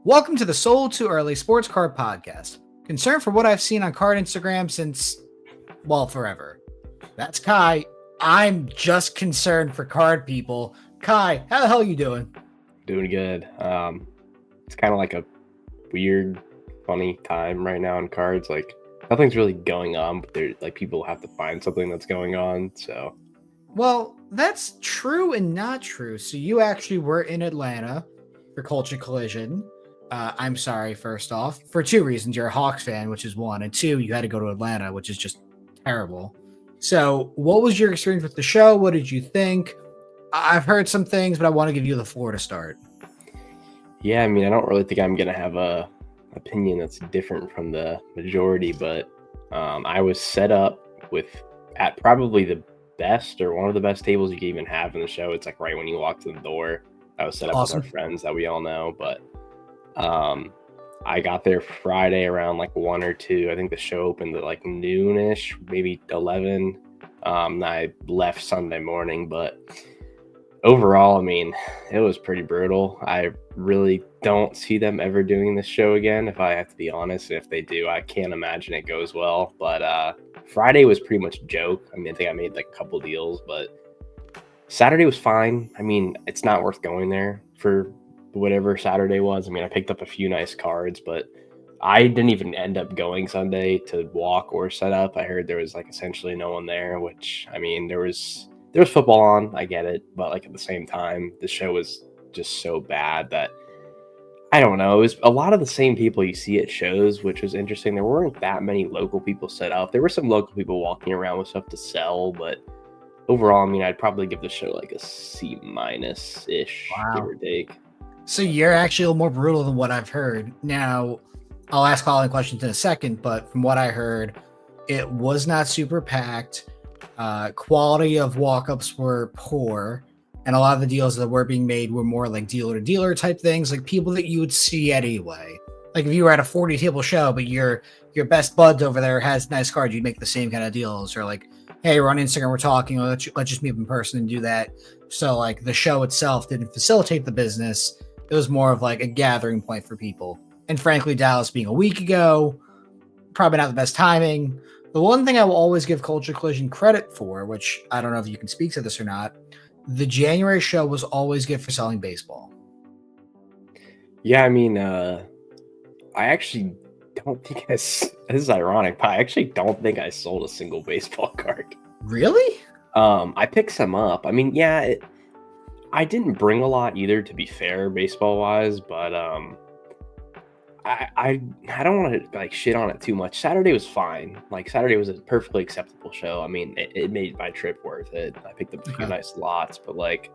Welcome to the Sold Too Early Sports Card Podcast. Concerned for what I've seen on card Instagram since, well, forever. That's Kai. I'm just concerned for card people. Kai, how the hell are you doing? Doing good. It's kind of like a weird, funny time right now in cards. Like nothing's really going on, but there like people have to find something that's going on. So Well, that's true and not true. So you actually were in Atlanta for Culture Collision. I'm sorry, first off, for two reasons. You're a Hawks fan, which is one, and two, you had to go to Atlanta, which is just terrible. So, what was your experience with the show? What did you think? I've heard some things, but I want to give you the floor to start. yeah, I mean, I don't really think I'm gonna have a opinion that's different from the majority, but I was set up at probably the best or one of the best tables you can even have in the show. It's like right when you walk to the door. I was set up with our Awesome. friends that we all know, but I got there Friday around like 1 or 2. I think the show opened at like noonish, maybe 11. And I left Sunday morning, but overall, I mean, it was pretty brutal. I really don't see them ever doing this show again, if I have to be honest. If they do, I can't imagine it goes well. But Friday was pretty much a joke. I mean, I think I made like a couple deals, but Saturday was fine. I mean, it's not worth going there for whatever Saturday was. I mean, I picked up a few nice cards, but I didn't even end up going Sunday to walk or set up. I heard there was like essentially no one there, which I mean, there was football on. I get it, but like at the same time, the show was just so bad that I don't know. It was a lot of the same people you see at shows, which was interesting. There weren't that many local people set up. There were some local people walking around with stuff to sell, but overall, I mean, I'd probably give the show like a C minus ish, give Wow. or take. So you're actually a little more brutal than what I've heard. Now, I'll ask following questions in a second, but from what I heard, it was not super packed. Quality of walk-ups were poor, and a lot of the deals that were being made were more like dealer to dealer type things, like people that you would see anyway. Like if you were at a 40 table show, but your best bud over there has nice cards, you'd make the same kind of deals. Or like, hey, we're on Instagram, we're talking, let's just meet up in person and do that. So like the show itself didn't facilitate the business. It was more of like a gathering point for people. And frankly, Dallas being a week ago, probably not the best timing. The one thing I will always give Culture Collision credit for, which I don't know if you can speak to this or not, the January show was always good for selling baseball. Yeah, I mean, I actually don't think this is ironic, but I actually don't think I sold a single baseball card. Really? I picked some up. I mean, yeah, I didn't bring a lot either, to be fair, baseball wise, but I don't want to like shit on it too much. Saturday was fine. Like Saturday was a perfectly acceptable show. I mean, it made my trip worth it. I picked up a few Okay. nice lots, but like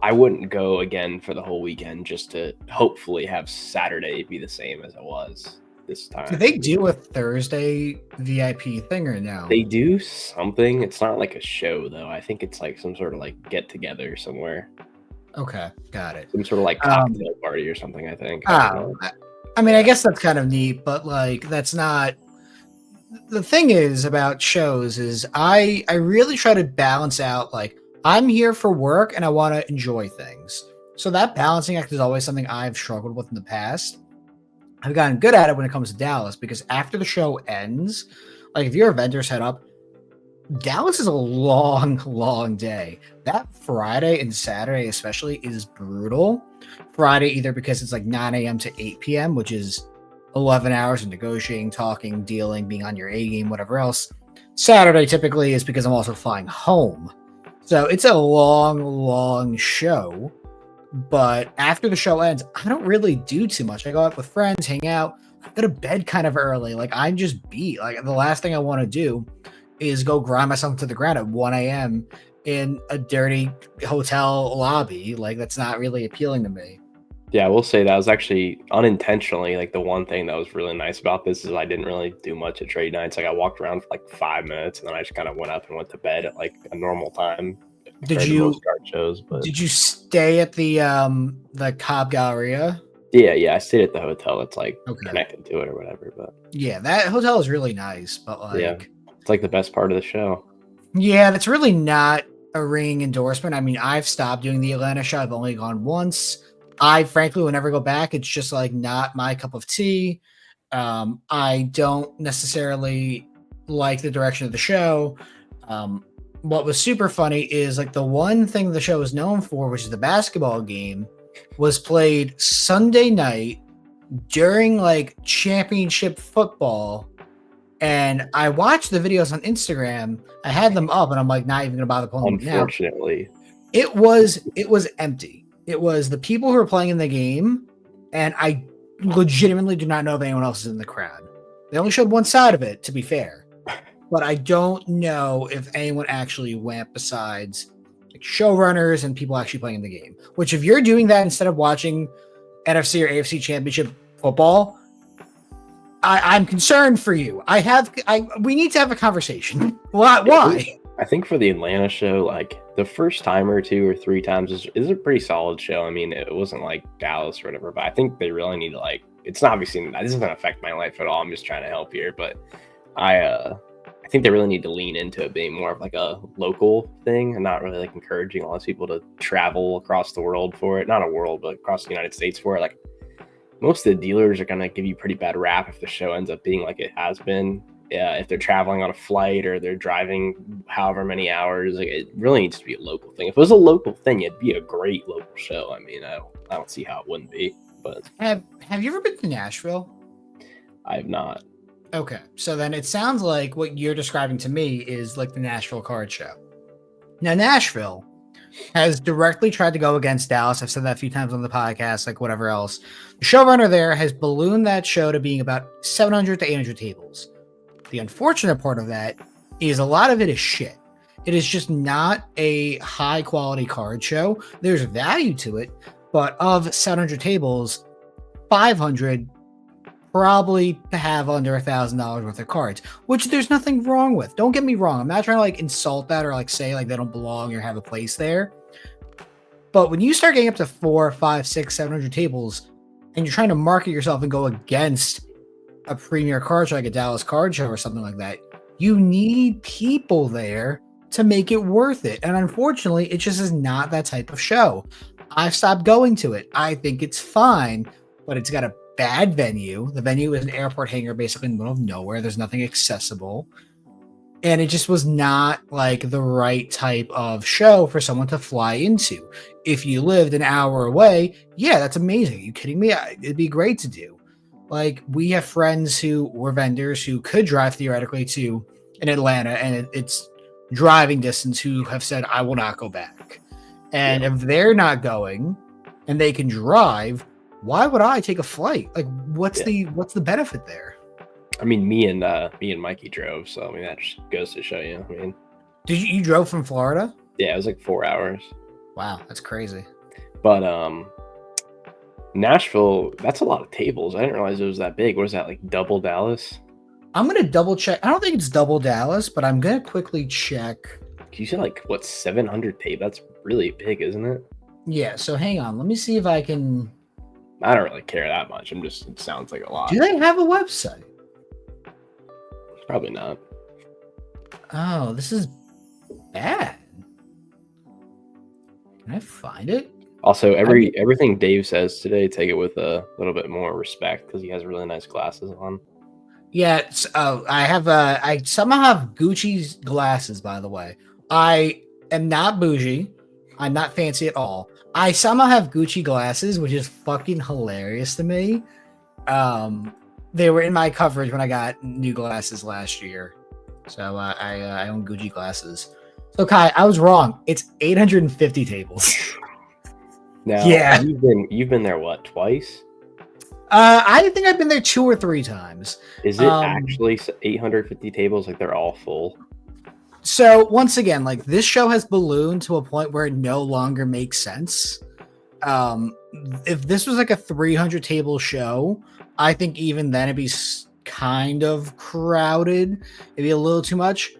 I wouldn't go again for the whole weekend just to hopefully have Saturday be the same as it was this Do time. they do a Thursday VIP thing or no? They do something. It's not like a show though. I think it's like some sort of like get together somewhere. Okay, got it. Some sort of like cocktail party or something, I think. I don't Oh, know. I mean, I guess that's kind of neat, but like that's not the thing is about shows is I really try to balance out like I'm here for work and I want to enjoy things. So that balancing act is always something I've struggled with in the past. I've gotten good at it when it comes to Dallas because after the show ends, like if you're a vendor set up, Dallas is a long, long day. That Friday and Saturday, especially, is brutal. Friday, either because it's like 9 a.m. to 8 p.m., which is 11 hours of negotiating, talking, dealing, being on your A game, whatever else. Saturday typically is because I'm also flying home. So it's a long, long show. But after the show ends, I don't really do too much. I go out with friends, hang out, I go to bed kind of early. Like I'm just beat. Like the last thing I want to do is go grind myself to the ground at 1 a.m. in a dirty hotel lobby. Like that's not really appealing to me. Yeah, I will say that was actually unintentionally like the one thing that was really nice about this is I didn't really do much at trade nights. Like I walked around for like 5 minutes and then I just kind of went up and went to bed at like a normal time Did compared to you most card shows. But did you stay at the Cobb Galleria? yeah, I stayed at the hotel that's like Okay. connected to it or whatever. But Yeah, that hotel is really nice, but yeah, like it's like the best part of the show. yeah, that's really not a ringing endorsement. I mean, I've stopped doing the Atlanta show. I've only gone once. I frankly will never go back. It's just like not my cup of tea. I don't necessarily like the direction of the show. Um, what was super funny is like the one thing the show is known for, which is the basketball game, was played Sunday night during like championship football. And I watched the videos on Instagram. I had them up, and I'm like, not even gonna bother pulling them now. Unfortunately, It was empty. It was the people who were playing in the game, and I legitimately do not know if anyone else is in the crowd. They only showed one side of it, to be fair, but I don't know if anyone actually went besides like showrunners and people actually playing in the game. Which, if you're doing that instead of watching NFC or AFC Championship football, I'm concerned for you. We need to have a conversation. Why? I think for the Atlanta show, like the first time or two or three times is a pretty solid show. I mean, it wasn't like Dallas or whatever, but I think they really need to like. It's not obviously this doesn't affect my life at all. I'm just trying to help here, but I think they really need to lean into it being more of like a local thing and not really like encouraging all these people to travel across the world for it. Not a world, but across the United States for it. Like most of the dealers are gonna give you pretty bad rap if the show ends up being like it has been. Yeah, if they're traveling on a flight or they're driving however many hours, like it really needs to be a local thing. If it was a local thing, it'd be a great local show. I mean, I don't see how it wouldn't be. But Have you ever been to Nashville? I have not. Okay, so then it sounds like what you're describing to me is like the Nashville card show. Now, Nashville has directly tried to go against Dallas. I've said that a few times on the podcast, like whatever else. The showrunner there has ballooned that show to being about 700 to 800 tables. The unfortunate part of that is a lot of it is shit. It is just not a high quality card show. There's value to it, but of 700 tables, 500 probably have under $1,000 worth of cards, which there's nothing wrong with. Don't get me wrong. I'm not trying to like insult that or like say like they don't belong or have a place there. But when you start getting up to 4, 5, 6, 700 tables and you're trying to market yourself and go against a premier card show like a Dallas card show or something like that, you need people there to make it worth it. And unfortunately, it just is not that type of show. I've stopped going to it. I think it's fine, but it's got a bad venue. The venue is an airport hangar basically in the middle of nowhere. There's nothing accessible. And it just was not like the right type of show for someone to fly into. If you lived an hour away, yeah, that's amazing. Are you kidding me? It'd be great to do. Like, we have friends who were vendors who could drive theoretically to in Atlanta, and it's driving distance, who have said, I will not go back. And if they're not going and they can drive, why would I take a flight? Like, what's the benefit there? I mean, me and Mikey drove, so I mean that just goes to show you. I mean, Did you drove from Florida? yeah, it was like 4 hours. Wow, that's crazy. But Nashville, that's a lot of tables. I didn't realize it was that big. What is that, like double Dallas? I'm gonna double check. I don't think it's double Dallas, but I'm gonna quickly check. You said like what, 700 tape? That's really big, isn't it? Yeah, so hang on. Let me see if I can. I don't really care that much. It sounds like a lot. Do they have a website? Probably not. Oh, this is bad. Can I find it? Also, everything Dave says today, take it with a little bit more respect because he has really nice glasses on. Yeah, I somehow have Gucci's glasses, by the way. I am not bougie. I'm not fancy at all. I somehow have Gucci glasses, which is fucking hilarious to me. They were in my coverage when I got new glasses last year. So I own Gucci glasses. So Kai, I was wrong. It's 850 tables. Now, yeah, you've been there what, twice? I think I've been there 2 or 3 times. Is it actually 850 tables? Like they're all full? So once again, like this show has ballooned to a point where it no longer makes sense. If this was like a 300 table show, I think even then it'd be kind of crowded. It'd be a little too much.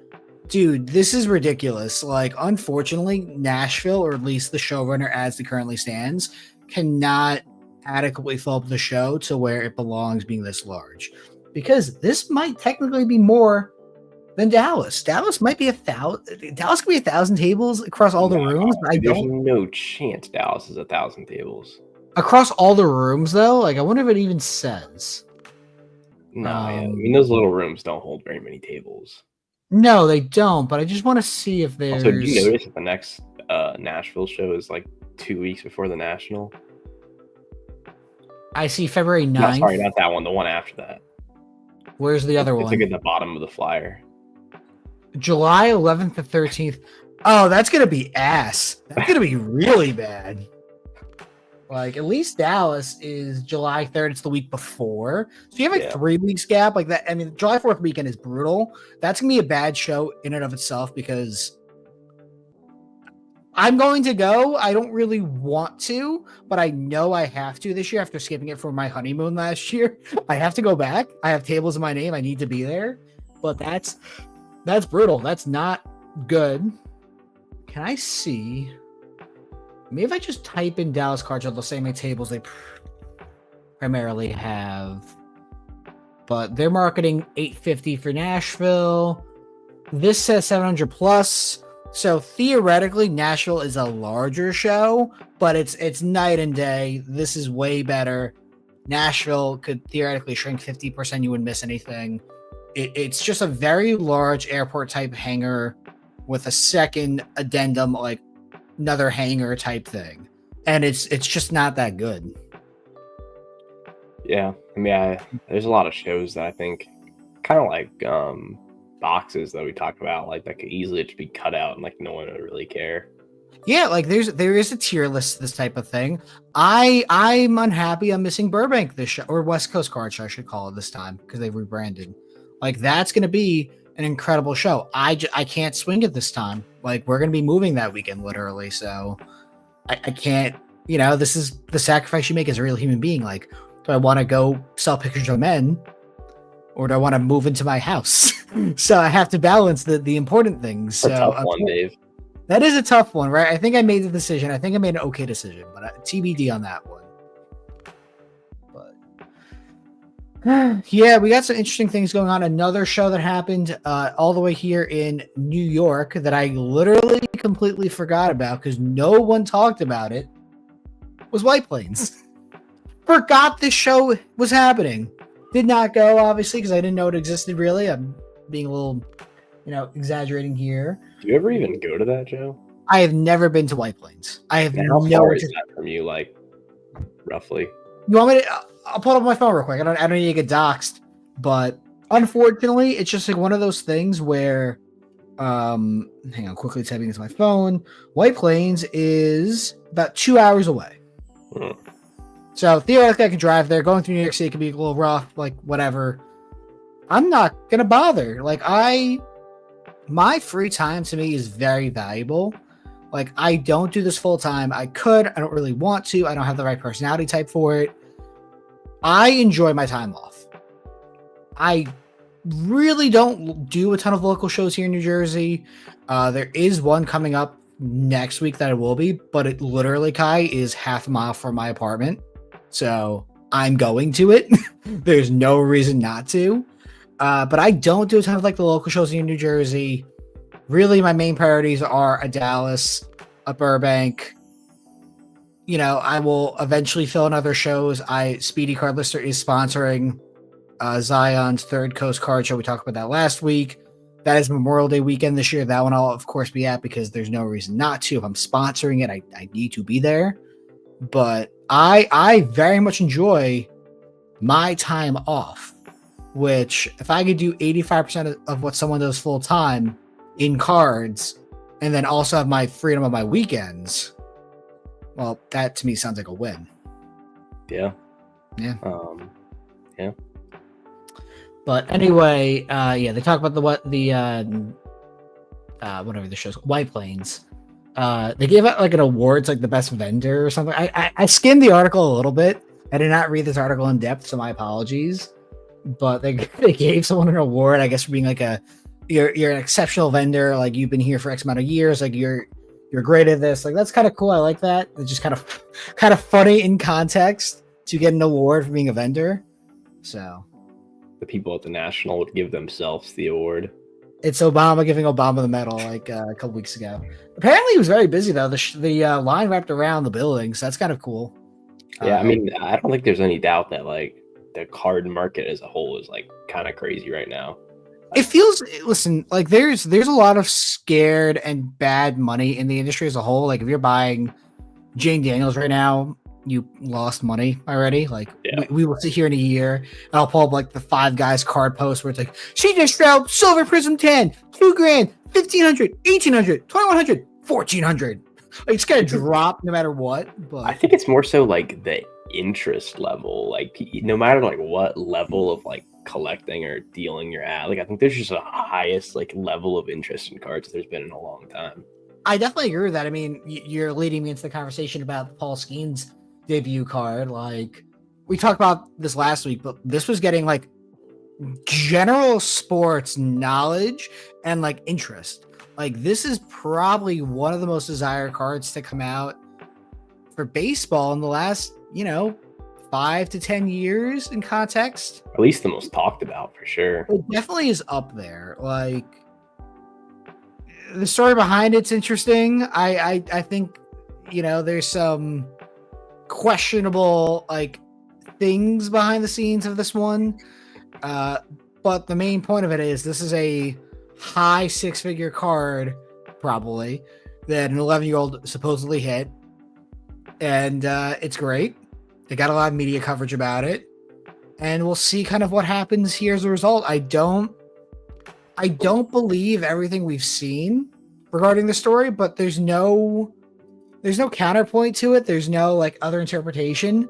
Dude, this is ridiculous. Like, unfortunately, Nashville, or at least the showrunner as it currently stands, cannot adequately fill up the show to where it belongs being this large. Because this might technically be more than Dallas. Dallas might be 1,000. Dallas could be 1,000 tables across all the rooms. But there's no chance Dallas is 1,000 tables. Across all the rooms, though, like I wonder if it even says. No, yeah. I mean, those little rooms don't hold very many tables. No, they don't. But I just want to see if Also, do you there's. notice that the next Nashville show is like 2 weeks before the National? I see February 9th. No, sorry, not that one. The one after that. Where's the other It's like one? at the bottom of the flyer. July 11th to 13th. Oh, that's gonna be ass. That's gonna be really bad. Like at least Dallas is July 3rd. It's the week before, so you have like 3 weeks gap. Like that. I mean, July 4th weekend is brutal. That's gonna be a bad show in and of itself because I'm going to go. I don't really want to, but I know I have to this year after skipping it for my honeymoon last year. I have to go back. I have tables in my name. I need to be there. But that's brutal. That's not good. Can I see? Maybe if I just type in Dallas Card Show, they'll say how many tables they primarily have. But they're marketing 850 for Nashville. This says 700 plus. So theoretically, Nashville is a larger show, but it's night and day. This is way better. Nashville could theoretically shrink 50%. You wouldn't miss anything. It's just a very large airport type hangar with a second addendum, like another hangar type thing, and it's just not that good. Yeah, I mean, there's a lot of shows that I think kind of like boxes that we talk about, like that could easily just be cut out and like no one would really care. Yeah, like there is a tier list, this type of thing. I'm unhappy I'm missing Burbank this show, or West Coast Card Show, I should call it this time because they've rebranded. Like that's gonna be an incredible show. I can't swing it this time. Like we're gonna be moving that weekend literally, so I can't. You know, this is the sacrifice you make as a real human being. Like, do I want to go sell pictures of men, or do I want to move into my house? So I have to balance the important things. So tough one, Dave. That is a tough one, right? I think I made the decision. I think I made an okay decision, but TBD on that one. But yeah, we got some interesting things going on. Another show that happened all the way here in New York that I literally completely forgot about because no one talked about it was White Plains. Forgot this show was happening. Did not go, obviously, because I didn't know it existed, really. I'm being a little, exaggerating here. Do you ever even go to that, Joe? I have never been to White Plains. I have How far is that from you, like, roughly? You want me to? I'll pull it up on my phone real quick. I don't need to get doxxed, but unfortunately, it's just like one of those things where, hang on, quickly typing into my phone. White Plains is about 2 hours away. So theoretically, I could drive there. Going through New York City could be a little rough, like whatever. I'm not gonna bother. Like my free time to me is very valuable. Like I don't do this full time. I could. I don't really want to. I don't have the right personality type for it. I enjoy my time off. I really don't do a ton of local shows here in New Jersey. There is one coming up next week that I will be, but it literally, Kai, is half a mile from my apartment. So I'm going to it. There's no reason not to. But I don't do a ton of like the local shows here in New Jersey. Really, my main priorities are a Dallas, a Burbank. I will eventually fill in other shows. Speedy Card Lister is sponsoring Zion's Third Coast Card Show. We talked about that last week. That is Memorial Day weekend this year. That one I'll, of course, be at because there's no reason not to. If I'm sponsoring it, I need to be there. But I very much enjoy my time off, which if I could do 85% of what someone does full time in cards and then also have my freedom on my weekends, well, that to me sounds like a win. Yeah. Yeah. Yeah. But anyway, they talk about whatever the show's White Plains. They gave out like an awards, like the best vendor or something. I skimmed the article a little bit. I did not read this article in depth, so my apologies. But they gave someone an award, I guess, for being like you're an exceptional vendor. Like you've been here for X amount of years. Like you're great at this. Like that's kind of cool. I like that. It's just kind of funny in context to get an award for being a vendor. So the people at the National would give themselves the award. It's Obama giving Obama the medal like a couple weeks ago. Apparently he was very busy though. The line wrapped around the building, so that's kind of cool. Yeah, I mean, I don't think there's any doubt that like the card market as a whole is like kind of crazy right now. It feels, listen, like there's a lot of scared and bad money in the industry as a whole. Like if you're buying Jane Daniels right now, you lost money already. Like Yeah, we will sit here in a year and I'll pull up like the Five Guys card post where it's like CJ Stroud Silver Prism 10, 2 grand, 1,500, 1,800, 2,100, 1,400. Like it's gonna drop no matter what. I But think it's more so like the interest level. Like no matter like what level of like collecting or dealing you're at, like I think there's just a highest like level of interest in cards there's been in a long time. I definitely agree with that. I mean, you're leading me into the conversation about Paul Skeens debut card. Like we talked about this last week, but this was getting like general sports knowledge and like interest. Like this is probably one of the most desired cards to come out for baseball in the last, 5 to 10 years in context. At least the most talked about for sure. It definitely is up there. Like the story behind it's interesting. I think, there's some questionable like things behind the scenes of this one. But the main point of it is this is a high six-figure card, probably, that an 11-year-old supposedly hit. And it's great. They got a lot of media coverage about it. And we'll see kind of what happens here as a result. I don't believe everything we've seen regarding the story, but there's no counterpoint to it. There's no like other interpretation.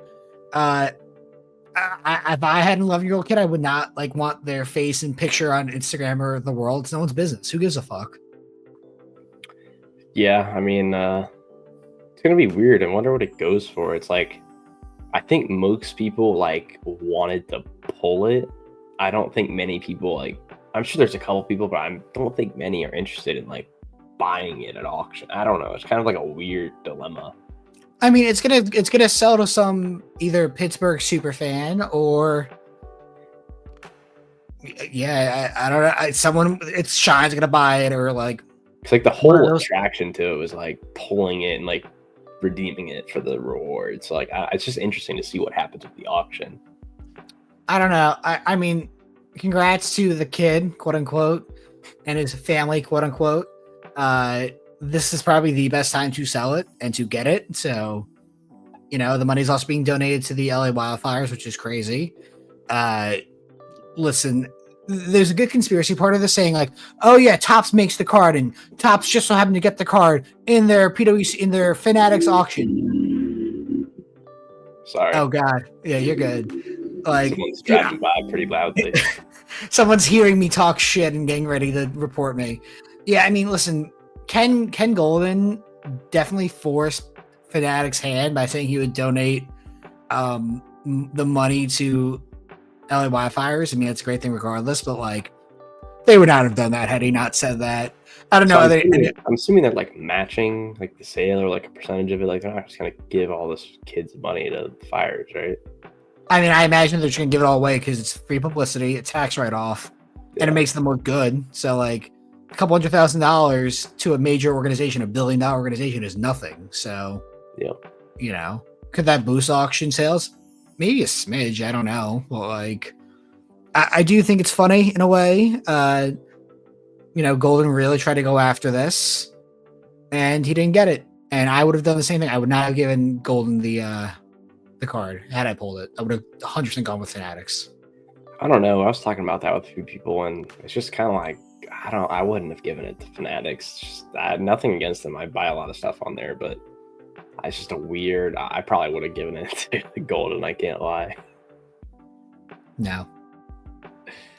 If I had an 11-year-old kid, I would not like want their face and picture on Instagram or the world. It's no one's business. Who gives a fuck? Yeah, I mean, it's gonna be weird. I wonder what it goes for. It's like, I think most people like wanted to pull it. I don't think many people like. I'm sure there's a couple people, but I don't think many are interested in like buying it at auction. I don't know. It's kind of like a weird dilemma. I mean, it's gonna sell to some either Pittsburgh super fan or I don't know. Someone it's Shine's gonna buy it or like It's like the whole attraction to it was like pulling it and like redeeming it for the rewards. So, like it's just interesting to see what happens with the auction. I don't know. I mean, congrats to the kid, quote unquote, and his family, quote unquote. This is probably the best time to sell it and to get it. So, the money's also being donated to the LA wildfires, which is crazy. Listen, there's a good conspiracy part of this saying like, oh yeah, Topps makes the card and Topps just so happened to get the card in their PWC in their Fanatics auction. Sorry. Oh god. Yeah, you're good. Like someone's driving by pretty loudly. Someone's hearing me talk shit and getting ready to report me. Yeah, I mean, listen, Ken Golden definitely forced Fanatics' hand by saying he would donate the money to LA wildfires. I mean, it's a great thing regardless, but like they would not have done that had he not said that. I don't know. I'm assuming that like matching like the sale or like a percentage of it, like they're not just gonna give all this kids money to the fires, right? I mean, I imagine they're just gonna give it all away because it's free publicity, it's tax write-off, and it makes them look good. So like a couple $100,000 to a major organization, $1 billion organization is nothing. So could that boost auction sales? Maybe a smidge. I don't know. But like, I do think it's funny in a way. Golden really tried to go after this, and he didn't get it. And I would have done the same thing. I would not have given Golden the card had I pulled it. I would have 100% gone with Fanatics. I don't know. I was talking about that with a few people, and it's just kind of like I wouldn't have given it to Fanatics. Just, nothing against them. I buy a lot of stuff on there, but it's just a weird. I probably would have given it to Golden. I can't lie. No.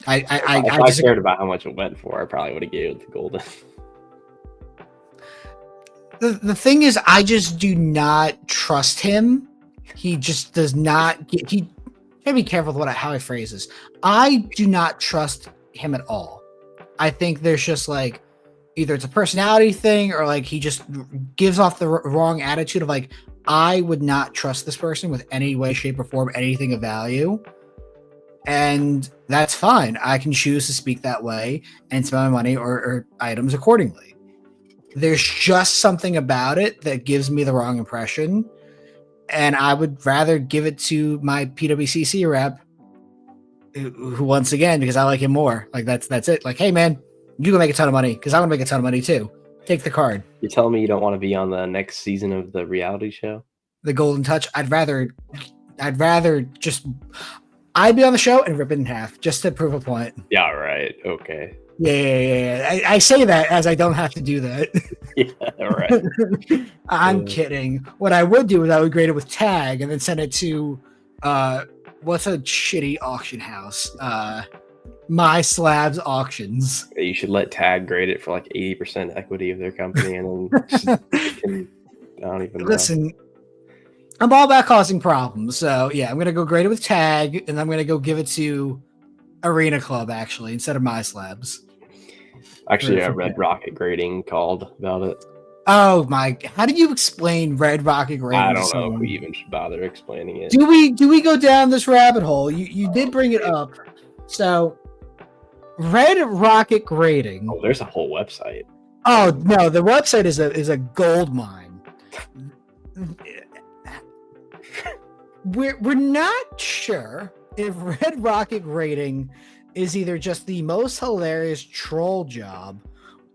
If I cared about how much it went for, I probably would have gave it to Golden. The thing is, I just do not trust him. He just does not get. He gotta be careful with how I phrase this. I do not trust him at all. I think there's just like either it's a personality thing or like he just gives off the wrong attitude of like I would not trust this person with any way, shape, or form, anything of value. And that's fine. I can choose to speak that way and spend my money or items accordingly. There's just something about it that gives me the wrong impression. and I would rather give it to my PWCC rep, who once again, because I like him more. Like that's it. Like, hey man, you can make a ton of money because I want to make a ton of money too. Take the card. You're telling me you don't want to be on the next season of the reality show? The Golden Touch. I'd rather just I'd be on the show and rip it in half just to prove a point. Yeah, right. Okay. Yeah. I say that as I don't have to do that. Yeah, right. I'm kidding. What I would do is I would grade it with tag and then send it to what's a shitty auction house? My Slabs Auctions. You should let Tag grade it for like 80% equity of their company, and then I don't even know. Listen, I'm all about causing problems, so yeah, I'm gonna go grade it with Tag, and I'm gonna go give it to Arena Club actually instead of My Slabs. Actually, a Red Rocket grading called about it. Oh my! How do you explain Red Rocket grading? I don't know if we even should bother explaining it. Do we go down this rabbit hole? You did bring it up, so Red Rocket grading. Oh, there's a whole website. Oh no, the website is a gold mine. We're not sure if Red Rocket grading is either just the most hilarious troll job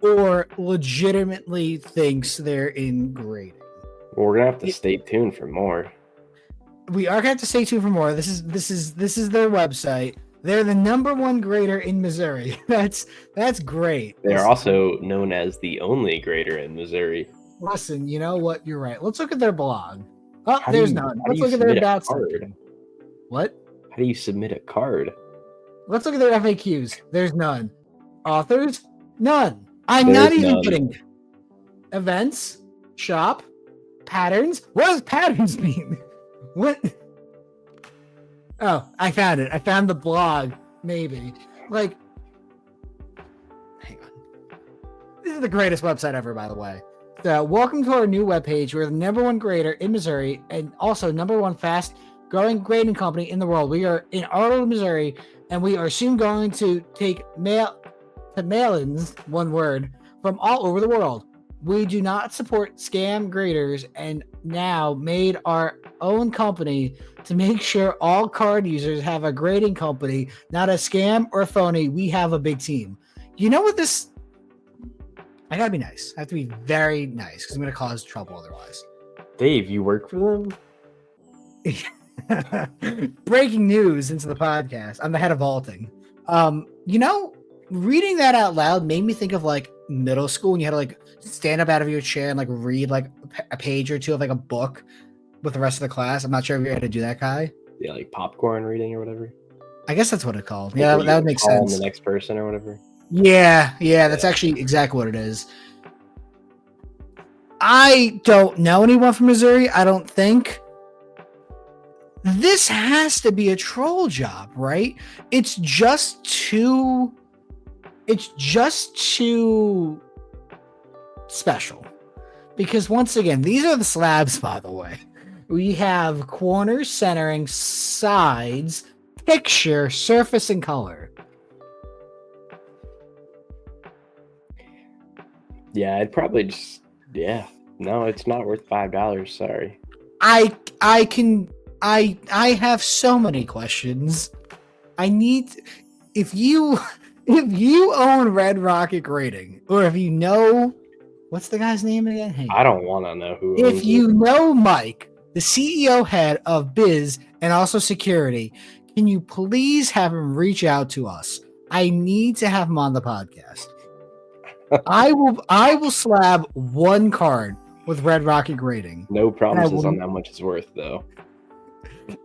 or legitimately thinks they're in grading. Well, we're gonna have to stay tuned for more. We are gonna have to stay tuned for more. This is their website. They're the #1 grader in Missouri. That's great. They're also known as the only grader in Missouri. Listen, you know what? You're right. Let's look at their blog. Oh, there's none. Let's look at their about section. What? How do you submit a card? Let's look at their FAQs. There's none. Authors? None. I'm not even kidding. Events? Shop? Patterns? What does patterns mean? What? Oh, I found it. I found the blog. Maybe. Like, hang on. This is the greatest website ever, by the way. So, welcome to our new webpage. We're the #1 grader in Missouri and also #1 fast growing grading company in the world. We are in Arnold, Missouri, and we are soon going to take mail-ins, one word, from all over the world. We do not support scam graders and now made our own company to make sure all card users have a grading company, not a scam or phony. We have a big team. You know what this... I gotta be nice. I have to be very nice because I'm gonna cause trouble otherwise. Dave, you work for them? Breaking news into the podcast. I'm the head of vaulting. You know, reading that out loud made me think of like middle school when you had to like stand up out of your chair and like read like a page or two of like a book with the rest of the class. I'm not sure if you had to do that, Kai. Yeah, like popcorn reading or whatever. I guess that's what it's called. Yeah, that would make sense. The next person or whatever. Yeah, that's actually exactly what it is. I don't know anyone from Missouri. I don't think. This has to be a troll job, right? It's just too special. Because once again, these are the slabs, by the way. We have corners, centering, sides, picture, surface, and color. Yeah, I'd probably just no, it's not worth $5. Sorry. I have so many questions. If you own Red Rocket Grading, or if you know, what's the guy's name again? I don't want to know who. If you know Mike, the CEO head of Biz and also security, can you please have him reach out to us? I need to have him on the podcast. I will slab one card with Red Rocket Grading. No promises on how much it's worth, though.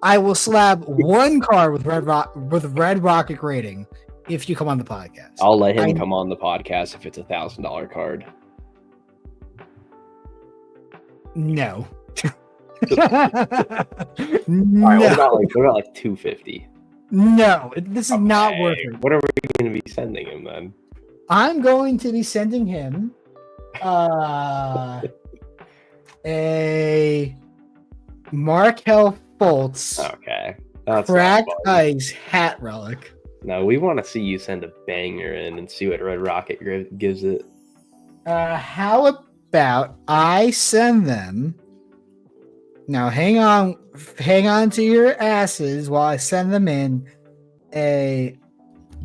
I will slab one card with Red Rocket Grading if you come on the podcast. I'll let him come on the podcast if it's $1,000 card. No. All right, what about like $250? No, this is not worth it. What are we going to be sending him then? I'm going to be sending him a Markel Fultz cracked ice hat relic. No, we want to see you send a banger in and see what Red Rocket gives it. How about I send them Now hang on to your asses while I send them in a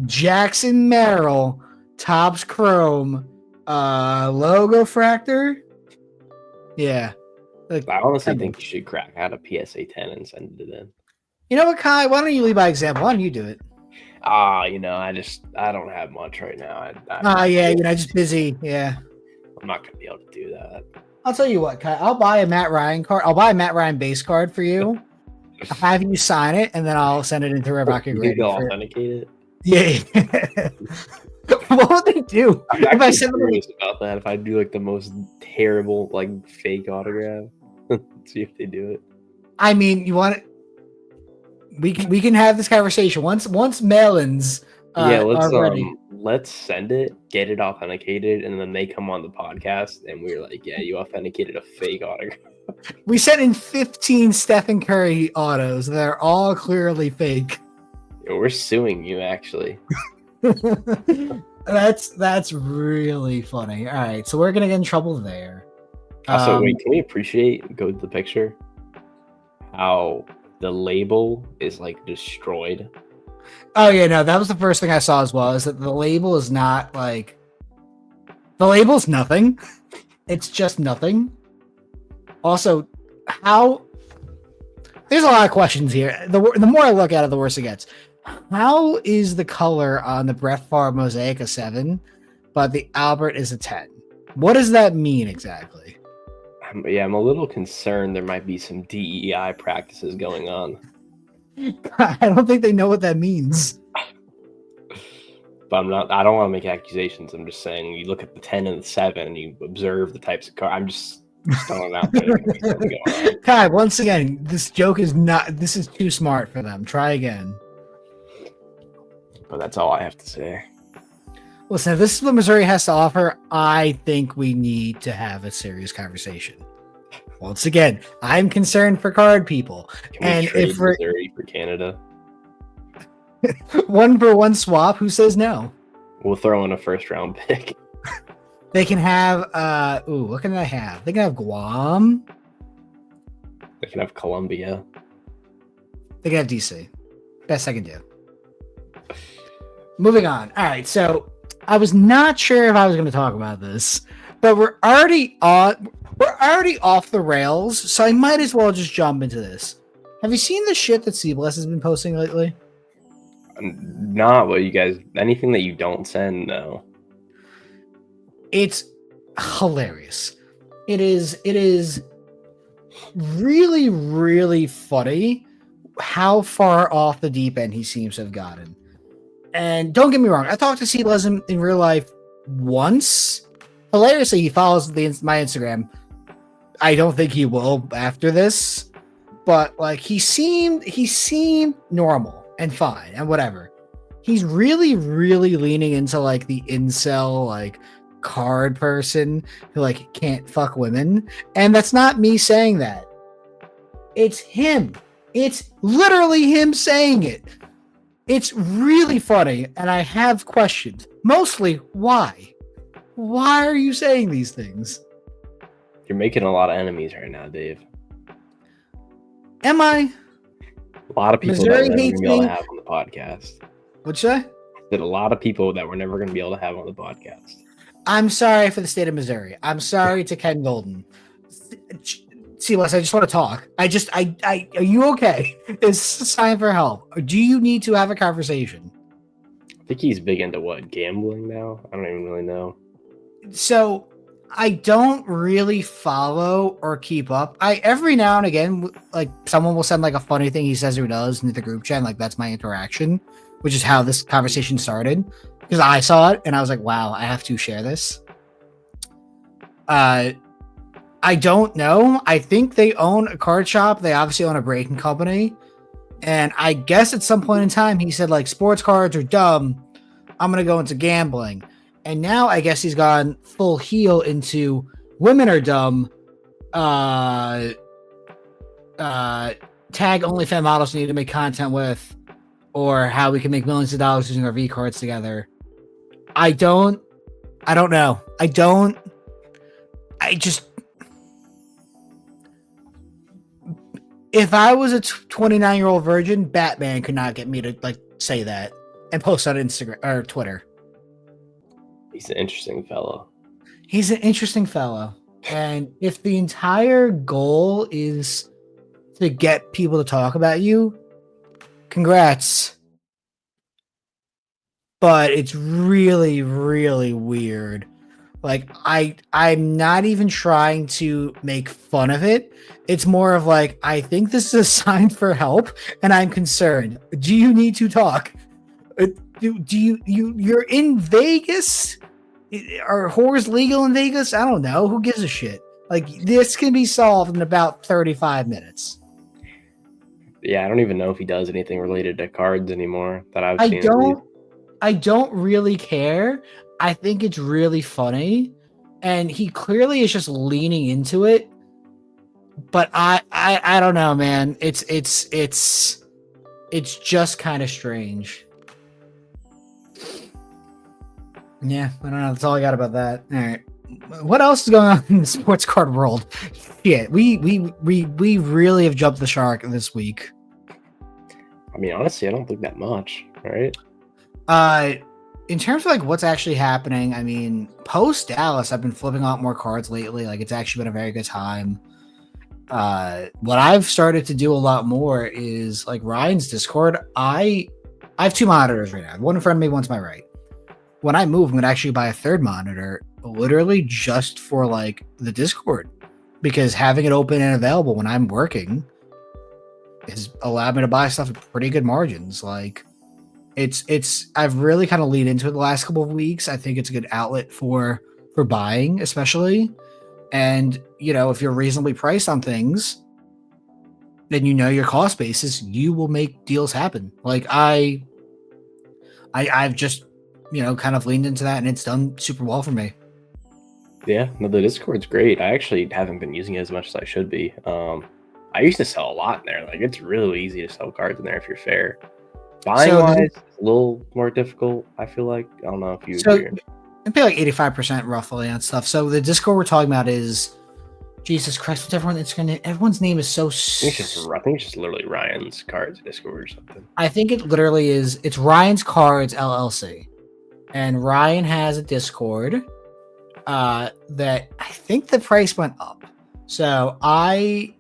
Jackson Merrill Topps Chrome logo fractor. Yeah. Like I honestly 10 think bucks. you should crack out a PSA 10 and send it in. You know what, Kai? Why don't you lead by example? Why don't you do it? I don't have much right now. Yeah, just busy. Yeah. I'm not gonna be able to do that. I'll tell you what, Kai. I'll buy a Matt Ryan card. I'll buy a Matt Ryan base card for you. I'll have you sign it, and then I'll send it into Red You think Grady. they'll authenticate it? Yeah. What would they do I'm if I actually send them? curious about that. If I do like the most terrible, like fake autograph, see if they do it. I mean, you want it? We can have this conversation once mail-ins are ready. Let's send it, get it authenticated, and then they come on the podcast, and we're like, yeah, you authenticated a fake autograph. We sent in 15 Stephen Curry autos. They're all clearly fake. Yeah, we're suing you, actually. That's really funny. All right, so we're gonna get in trouble there. Also, wait, can we go to the picture? How the label is like destroyed. Oh yeah, no, that was the first thing I saw as well. Is that the label is not like the label's nothing. It's just nothing. Also, how there's a lot of questions here. The more I look at it, the worse it gets. How is the color on the Brett Favre Mosaic a 7, but the Albert is a 10? What does that mean exactly? I'm a little concerned there might be some DEI practices going on. I don't think they know what that means. But I don't want to make accusations. I'm just saying you look at the 10 and the 7 and you observe the types of cards. I'm just throwing out there. Kai, once again, this is too smart for them. Try again. But that's all I have to say. Listen, if this is what Missouri has to offer, I think we need to have a serious conversation. Once again, I'm concerned for card people. Can we trade Missouri for Canada? 1-for-1 swap, who says no? We'll throw in a first round pick. They can have what can they have? They can have Guam. They can have Colombia. They can have DC. Best I can do. Moving on. All right, so I was not sure if I was going to talk about this, but we're already off the rails, so I might as well just jump into this. Have you seen the shit that Seabless has been posting lately? Not what you guys. Anything that you don't send, no. It's hilarious. It is really, really funny how far off the deep end he seems to have gotten. And don't get me wrong, I talked to Seabless in real life once. Hilariously, he follows my Instagram. I don't think he will after this, but like he seemed normal and fine and whatever. He's really, really leaning into like the incel like card person who like can't fuck women, and that's not me saying that. It's him. It's literally him saying it. It's really funny, and I have questions. Mostly, why? Why are you saying these things? You're making a lot of enemies right now, Dave. Am I? A lot of people Missouri that we're never going to hates be able me. to have on the podcast. What'd you say? That a lot of people that we're never going to be able to have on the podcast. I'm sorry for the state of Missouri. I'm sorry to Ken Golden. See, Les, I just want to talk. Are you okay? It's a sign for help. Or do you need to have a conversation? I think he's big into what, gambling now? I don't even really know. So I don't really follow or keep up. I every now and again, like someone will send like a funny thing he says or does into the group chat. And, like that's my interaction, which is how this conversation started. Because I saw it and I was like, wow, I have to share this. I don't know. I think they own a card shop. They obviously own a breaking company. And I guess at some point in time, he said, like, sports cards are dumb. I'm going to go into gambling. And now I guess he's gone full heel into women are dumb. Tag OnlyFans models need to make content with, or how we can make millions of dollars using our V cards together. I don't know. If I was a 29-year-old virgin, Batman could not get me to like say that and post on Instagram or Twitter. He's an interesting fellow. He's an interesting fellow. And if the entire goal is to get people to talk about you, congrats. But it's really, really weird. Like I'm not even trying to make fun of it. It's more of like, I think this is a sign for help and I'm concerned. Do you need to talk? Do you're in Vegas? Are whores legal in Vegas? I don't know. Who gives a shit? Like, this can be solved in about 35 minutes. Yeah, I don't even know if he does anything related to cards anymore that I've I seen. At least. don't really care. I think it's really funny, and he clearly is just leaning into it. But I don't know, man. It's just kind of strange. Yeah, I don't know. That's all I got about that. All right. What else is going on in the sports card world? Shit, we really have jumped the shark this week. I mean, honestly, I don't think that much, right? In terms of like what's actually happening, I mean, post Dallas, I've been flipping out more cards lately. Like, it's actually been a very good time. What I've started to do a lot more is like Ryan's Discord. I have two monitors right now. One in front of me, one's my right. When I move, I'm gonna actually buy a third monitor, literally just for like the Discord, because having it open and available when I'm working has allowed me to buy stuff at pretty good margins. Like, I've really kind of leaned into it the last couple of weeks. I think it's a good outlet for buying, especially. And you know, if you're reasonably priced on things, then you know your cost basis, you will make deals happen. Like I've just, you know, kind of leaned into that, and it's done super well for me. Yeah, no, the Discord's great. I actually haven't been using it as much as I should be. I used to sell a lot in there. Like, it's really easy to sell cards in there if you're fair. Buying wise, it's a little more difficult, I feel like. I don't know if you agree. I pay like 85% roughly on stuff. So the Discord we're talking about is, Jesus Christ, what's everyone's name is so... I think it's just literally Ryan's Cards Discord or something. I think it literally is. It's Ryan's Cards LLC. And Ryan has a Discord that I think the price went up. So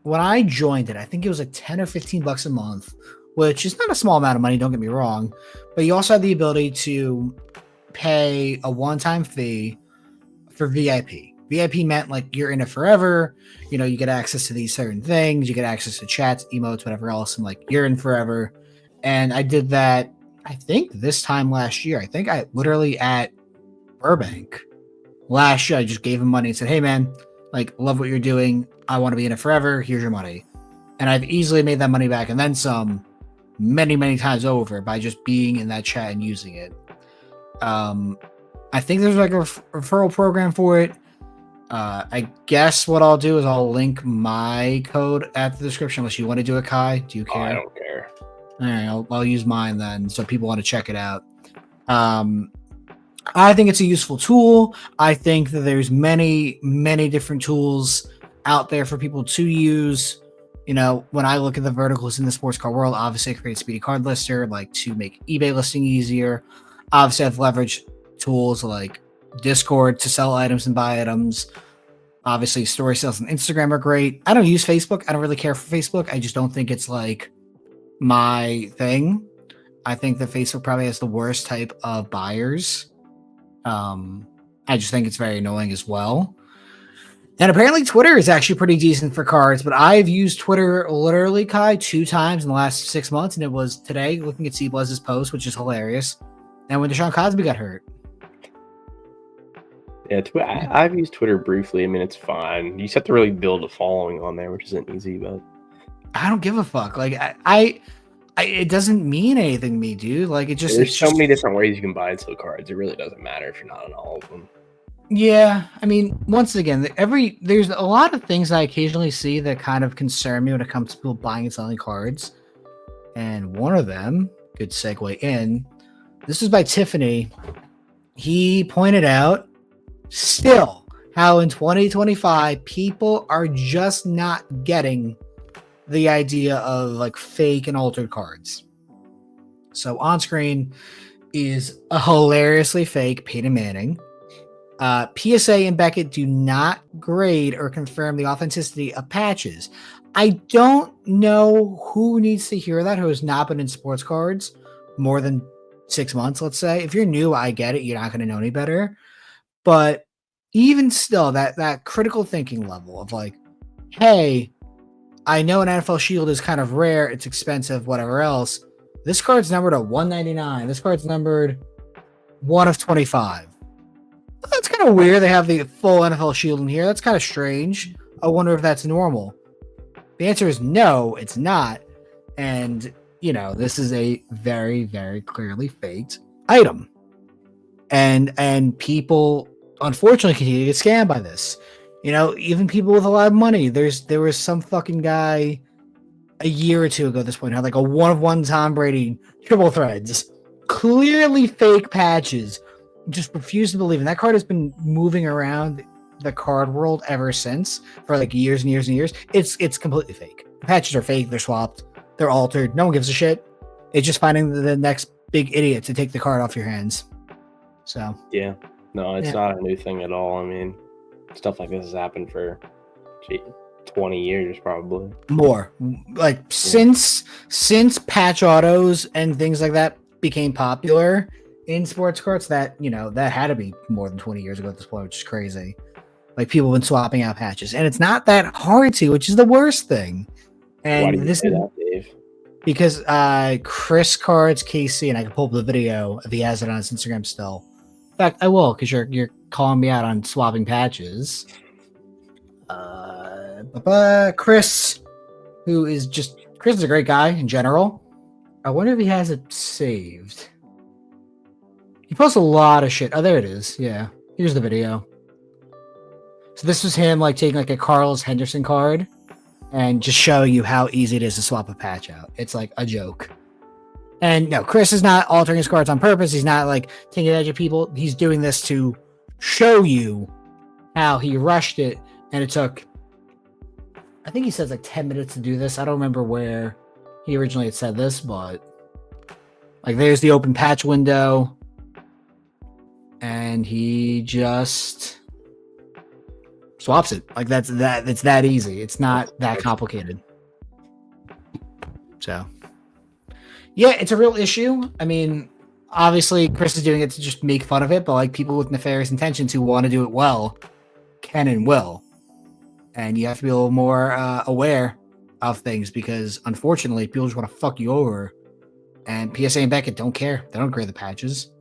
when I joined it, I think it was like 10 or 15 bucks a month, which is not a small amount of money, don't get me wrong. But you also have the ability to pay a one-time fee for VIP. VIP meant like you're in it forever. You know, you get access to these certain things. You get access to chats, emotes, whatever else. And like, you're in forever. And I did that, I think this time last year. I think I literally at Burbank last year, I just gave him money and said, hey man, like, love what you're doing. I want to be in it forever. Here's your money. And I've easily made that money back and then some many, many times over by just being in that chat and using it. I think there's like a referral program for it. I guess what I'll do is I'll link my code at the description unless you want to do it, Kai. Do you care? I don't care. All right, I'll use mine then, so people want to check it out. I think it's a useful tool. I think that there's many, many different tools out there for people to use. You know, when I look at the verticals in the sports card world, obviously I create Speedy Card Lister, like to make eBay listing easier. Obviously, I've leveraged tools like Discord to sell items and buy items. Obviously, story sales on Instagram are great. I don't use Facebook. I don't really care for Facebook. I just don't think it's like my thing. I think that Facebook probably has the worst type of buyers. I just think it's very annoying as well. And apparently Twitter is actually pretty decent for cards, but I've used Twitter literally, Kai, 2 times in the last 6 months, and it was today looking at C-Buzz's post, which is hilarious, and when Deshaun Cosby got hurt. Yeah, I've used Twitter briefly. I mean, it's fine. You just have to really build a following on there, which isn't easy, but I don't give a fuck. Like, I it doesn't mean anything to me, dude. Like, there's so many different ways you can buy and sell cards. It really doesn't matter if you're not on all of them. Yeah, I mean, once again, there's a lot of things I occasionally see that kind of concern me when it comes to people buying and selling cards. And one of them, good segue in, this is by Tiffany. He pointed out still how in 2025 people are just not getting the idea of like fake and altered cards. So on screen is a hilariously fake Peyton Manning. PSA and Beckett do not grade or confirm the authenticity of patches. I don't know who needs to hear that who has not been in sports cards more than 6 months, let's say. If you're new, I get it. You're not going to know any better. But even still, that critical thinking level of like, hey, I know an NFL Shield is kind of rare, it's expensive, whatever else. This card's numbered at 199. This card's numbered 1 of 25. That's kind of weird. They have the full NFL Shield in here. That's kind of strange. I wonder if that's normal. The answer is no, it's not. And, this is a very, very clearly faked item. And people, unfortunately, continue to get scammed by this. Even people with a lot of money. There was some fucking guy a year or two ago at this point who had like a 1-of-1 Tom Brady triple threads. Clearly fake patches. Just refuse to believe. And that card has been moving around the card world ever since for like years and years and years. It's completely fake. The patches are fake. They're swapped. They're altered. No one gives a shit. It's just finding the next big idiot to take the card off your hands. So yeah, no, it's not a new thing at all. I mean, stuff like this has happened for 20 years probably. More like since patch autos and things like that became popular in sports cards, that that had to be more than 20 years ago at this point, which is crazy. Like people have been swapping out patches, and it's not that hard to, which is the worst thing. And why do you say that, Dave? Because Chris Cards KC, and I can pull up the video if he has it on his Instagram still. In fact, I will, because you're calling me out on swapping patches. Chris, Chris is a great guy in general. I wonder if he has it saved. He posts a lot of shit. Oh, there it is. Yeah. Here's the video. So this was him like taking like a Carlos Henderson card and just showing you how easy it is to swap a patch out. It's like a joke. And no, Chris is not altering his cards on purpose. He's not like taking advantage of people. He's doing this to show you how he rushed it. And it took, I think he says like 10 minutes to do this. I don't remember where he originally had said this, but like there's the open patch window. And he just swaps it. Like it's that easy. It's not that complicated. So yeah, it's a real issue. I mean, obviously Chris is doing it to just make fun of it, but like people with nefarious intentions who want to do it well can and will. And you have to be a little more aware of things, because unfortunately people just want to fuck you over. And PSA and Beckett don't care. They don't grade the patches.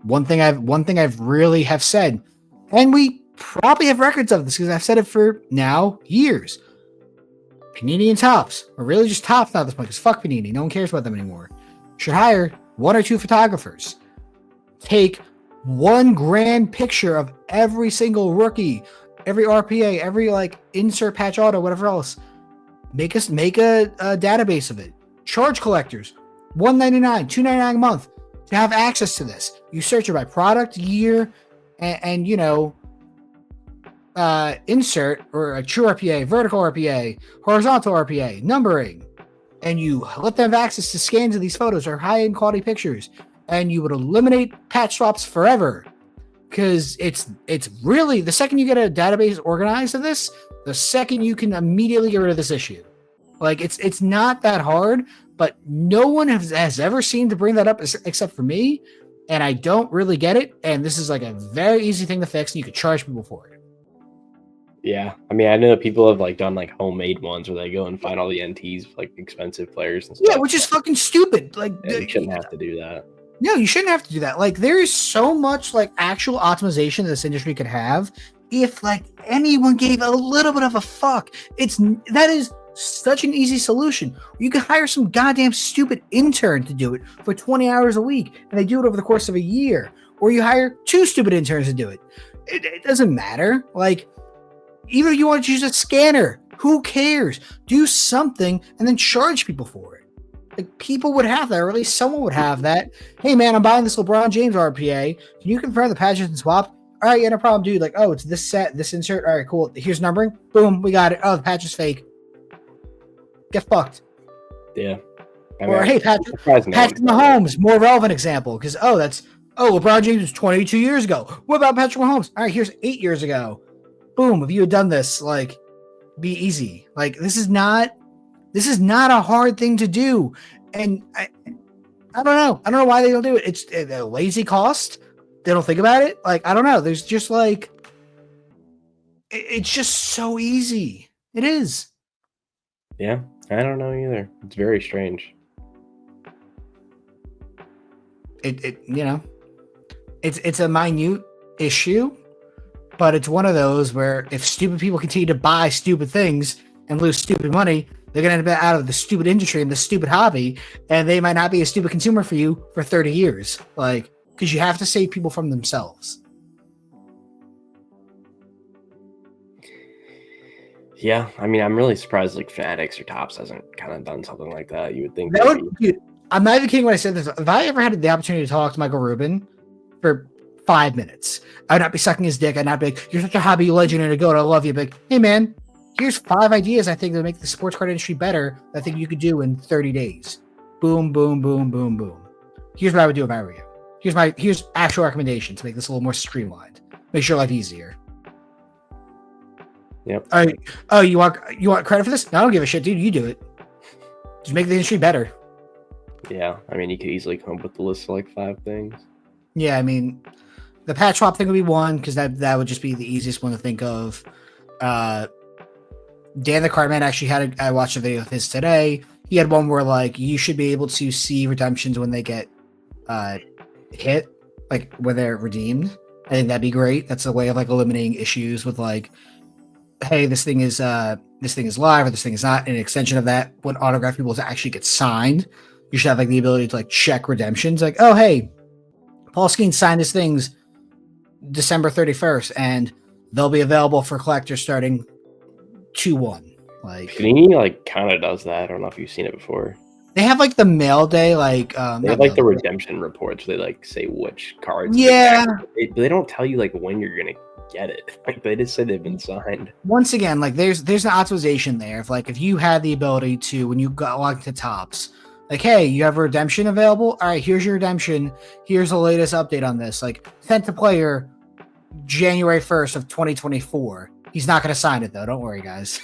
One thing I've really have said, and we probably have records of this because I've said it for now years. Panini and Topps, or really just Topps now at this point, because fuck Panini, no one cares about them anymore. Should hire 1 or 2 photographers. Take 1 grand picture of every single rookie, every RPA, every like insert patch auto, whatever else. Make a database of it. Charge collectors $199, $299 a month to have access to this. You search it by product, year, and insert, or a true RPA, vertical RPA, horizontal RPA, numbering, and you let them have access to scans of these photos or high-end quality pictures, and you would eliminate patch swaps forever. Because it's really, the second you get a database organized of this, the second you can immediately get rid of this issue. Like it's not that hard, but no one has ever seemed to bring that up except for me, and I don't really get it. And this is like a very easy thing to fix, and you could charge people for it. Yeah, I mean, I know people have like done like homemade ones where they go and find all the NTs, like expensive players and stuff. Yeah, which is fucking stupid. Like you shouldn't have to do that. No, you shouldn't have to do that. Like there is so much like actual optimization this industry could have if like anyone gave a little bit of a fuck. That is such an easy solution. You can hire some goddamn stupid intern to do it for 20 hours a week, and they do it over the course of a year. Or you hire 2 stupid interns to do it. It doesn't matter. Like, even if you want to use a scanner, who cares? Do something and then charge people for it. Like, people would have that, or at least someone would have that. Hey man, I'm buying this LeBron James RPA. Can you confirm the patches and swap? All right, yeah, no problem, dude. Like, oh, it's this set, this insert. All right, cool. Here's numbering. Boom, we got it. Oh, the patch is fake. Get fucked. Yeah. I Or hey, I'm surprised no Patrick one's done it. Mahomes, more relevant example because LeBron James was 22 years ago. What about Patrick Mahomes? All right, here's 8 years ago. Boom! If you had done this, like, be easy. Like this is not a hard thing to do, and I don't know. I don't know why they don't do it. It's a lazy cost. They don't think about it. Like I don't know. There's just like it's just so easy. It is. Yeah, I don't know either. It's very strange. It you know, it's a minute issue, but it's one of those where if stupid people continue to buy stupid things and lose stupid money, they're gonna end up out of the stupid industry and the stupid hobby, and they might not be a stupid consumer for you for 30 years. Like, because you have to save people from themselves. Yeah, I mean, I'm really surprised like Fanatics or Tops hasn't kind of done something like that. You would think That maybe. would, dude, I'm not even kidding when I said this. If I ever had the opportunity to talk to Michael Rubin for 5 minutes, I would not be sucking his dick. I'd not be like, "You're such a hobby legend and a goat. I love you." But like, hey, man, here's 5 ideas I think that make the sports card industry better. I think you could do in 30 days. Boom, boom, boom, boom, boom. Here's what I would do if I were you. Here's actual recommendation to make this a little more streamlined. Make your life easier. Yep. Oh, you want credit for this? No, I don't give a shit, dude. You do it. Just make the industry better. Yeah, I mean, you could easily come up with a list of like 5 things. Yeah, I mean, the patch swap thing would be one because that would just be the easiest one to think of. Dan the Cardman actually I watched a video of his today. He had one where like you should be able to see redemptions when they get hit, like when they're redeemed. I think that'd be great. That's a way of like eliminating issues with like, hey, this thing is live or this thing is not. An extension of that, when autograph people to actually get signed, you should have like the ability to like check redemptions. Like, oh hey, Paul Skeens signed his things December 31st, and they'll be available for collectors starting 2/1. Like Panini like kind of does that. I don't know if you've seen it before. they have like the mail day, like They have like the redemption reports. They like say which cards. Yeah, they don't tell you like when you're gonna get it. Like they just say they've been signed. Once again, like there's an optimization there. If you had the ability to, when you got logged to Tops, like, hey, you have a redemption available. All right, here's your redemption. Here's the latest update on this. Like sent to player January 1st of 2024. He's not going to sign it though. Don't worry, guys.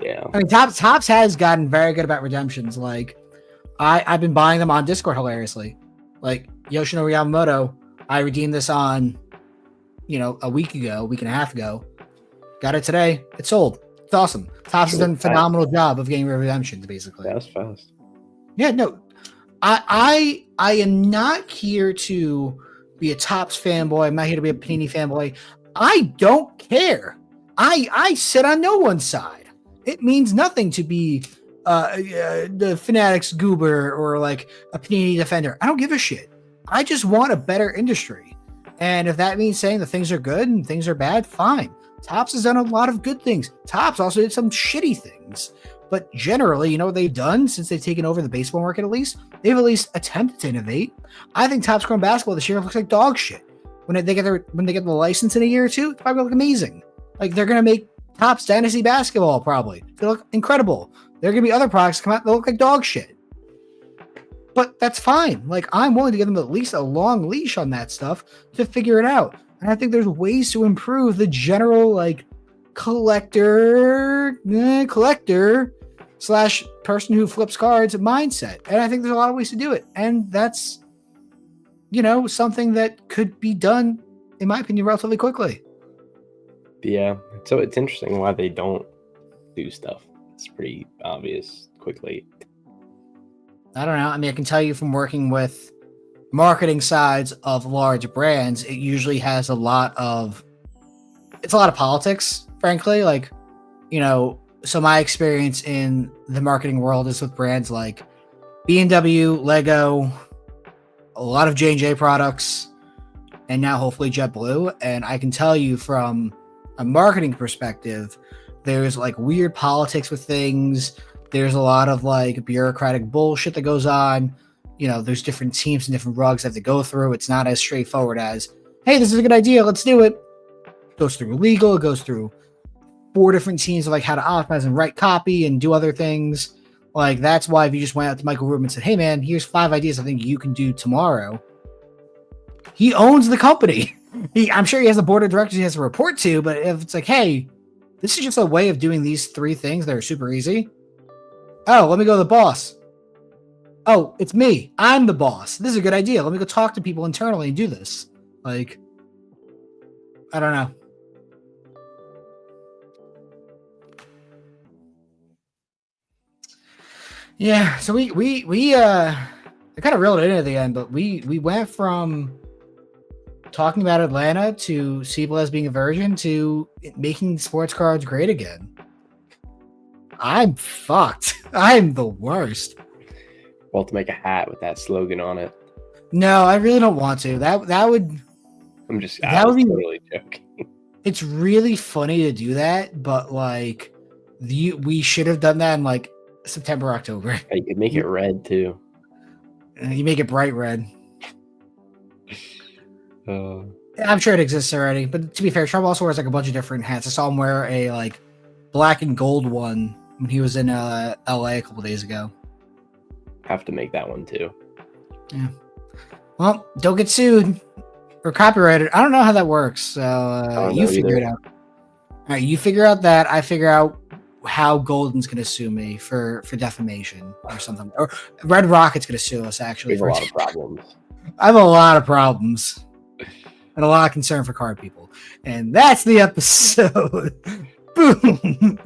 Yeah. I mean, Tops has gotten very good about redemptions. Like I've been buying them on Discord hilariously. Like Yoshinori Yamamoto, I redeemed this on, a week and a half ago. Got it today. It's sold. It's awesome. Tops has done a phenomenal job of getting redemptions, basically. That's fast. Yeah, no. I am not here to be a Tops fanboy. I'm not here to be a Panini fanboy. I don't care. I sit on no one's side. It means nothing to be the Fanatics goober or like a Panini defender. I don't give a shit. I just want a better industry. And if that means saying that things are good and things are bad, fine. Tops has done a lot of good things. Tops also did some shitty things. But generally, what they've done since they've taken over the baseball market, at least, they've at least attempted to innovate. I think Topps Chrome Basketball this year looks like dog shit. When they get the license in a year or two, it's probably look amazing. Like they're gonna make Topps Dynasty Basketball probably. They look incredible. There are gonna be other products come out that look like dog shit. But that's fine. Like I'm willing to give them at least a long leash on that stuff to figure it out. And I think there's ways to improve the general like collector / person who flips cards mindset. And I think there's a lot of ways to do it. And that's, something that could be done, in my opinion, relatively quickly. Yeah. So it's interesting why they don't do stuff. It's pretty obvious quickly. I don't know. I mean, I can tell you from working with marketing sides of large brands, it usually has a lot of politics, frankly. Like, so my experience in the marketing world is with brands like B&W, Lego, a lot of J&J products, and now hopefully JetBlue. And I can tell you from a marketing perspective, there's like weird politics with things. There's a lot of like bureaucratic bullshit that goes on. There's different teams and different rugs that have to go through. It's not as straightforward as, hey, this is a good idea, let's do it. It goes through legal, it goes through 4 different teams of like how to optimize and write copy and do other things. Like that's why if you just went out to Michael Rubin and said, "Hey man, here's 5 ideas I think you can do tomorrow," he owns the company. I'm sure he has a board of directors he has to report to, but if it's like, "Hey, this is just a way of doing these 3 things that are super easy." Oh, let me go to the boss. Oh, it's me. I'm the boss. This is a good idea. Let me go talk to people internally and do this. Like, I don't know. Yeah, so I kind of reeled it in at the end, but we went from talking about Atlanta to Seablaz being a virgin to making sports cards great again. I'm fucked. I'm the worst. Well, to make a hat with that slogan on it. No, I really don't want to. That would. I was totally joking. It's really funny to do that, but like, we should have done that in like September, October. You could make it red too. You make it bright red. Uh, I'm sure it exists already, but to be fair, Trump also wears like a bunch of different hats. I saw him wear a like black and gold one when he was in LA a couple days ago. have to make that one too. Yeah. Well, don't get sued or copyrighted. I don't know how that works. So you figure it out. All right, you figure out that. I figure out how Golden's going to sue me for defamation or something. Or Red Rocket's going to sue us, actually. We have a lot of problems. I have a lot of problems and a lot of concern for card people. And that's the episode. Boom.